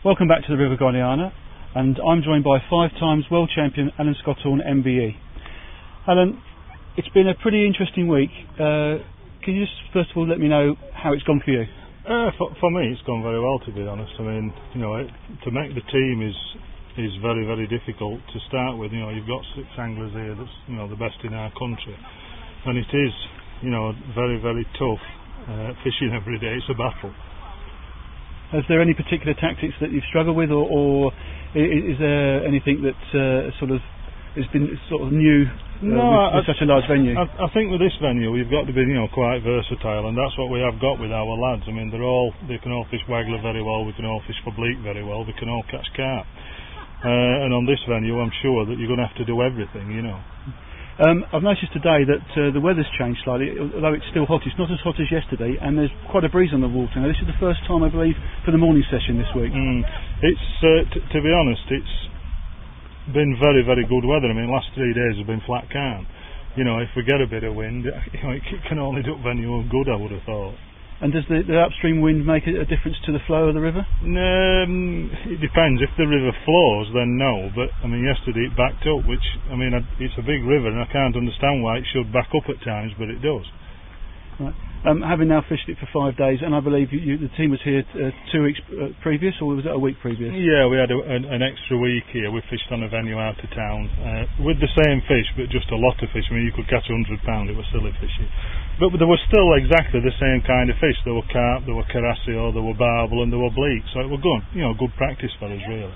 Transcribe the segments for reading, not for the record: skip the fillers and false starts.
Welcome back to the River Guadiana, and I'm joined by 5 times world champion Alan Scotthorne MBE. Alan, it's been a pretty interesting week. Can you just first of all let me know how it's gone for you? For me, it's gone very well, to be honest. I mean, to make the team is very, very difficult to start with. You've got 6 anglers here that's the best in our country, and it is very, very tough fishing every day. It's a battle. Is there any particular tactics that you've struggled with, or is there anything that has been new with such a large venue? I think with this venue we've got to be quite versatile, and that's what we have got with our lads. I mean, they can all fish waggler very well, we can all fish for bleak very well, we can all catch carp. And on this venue I'm sure that you're going to have to do everything. I've noticed today that the weather's changed slightly, although it's still hot. It's not as hot as yesterday, and there's quite a breeze on the water. Now, this is the first time, I believe, for the morning session this week. It's to be honest, it's been very, very good weather. I mean, the last 3 days have been flat calm. If we get a bit of wind, it can only do venue good, I would have thought. And does the upstream wind make a difference to the flow of the river? It depends. If the river flows, then no. But I mean, yesterday it backed up, which it's a big river, and I can't understand why it should back up at times, but it does. Right. Having now fished it for 5 days, and I believe the team was here 2 weeks previous, or was it a week previous? Yeah, we had an extra week here. We fished on a venue out of town with the same fish, but just a lot of fish. I mean, you could catch £100. It was silly fishing, but there was still exactly the same kind of fish. There were carp, there were carasio, there were barbel, and there were bleak. So it was good, good practice for us, really.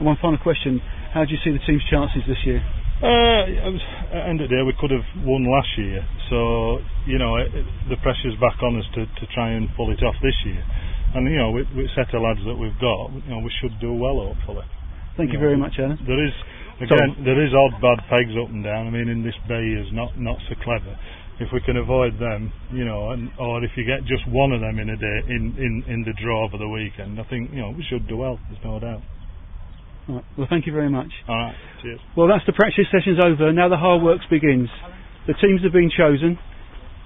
And one final question: how do you see the team's chances this year? At the end of the day, we could have won last year, so the pressure's back on us to try and pull it off this year. And with the set of lads that we've got, we should do well, hopefully. Thank you very much, Alan. There is odd bad pegs up and down. I mean, in this bay is not so clever. If we can avoid them, or if you get just one of them in a day in the draw over the weekend, I think we should do well. There's no doubt. All right. Well, thank you very much. All right, cheers. Well, that's the practice session's over. Now the hard work begins. The teams have been chosen,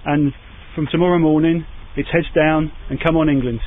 and from tomorrow morning it's heads down and come on England.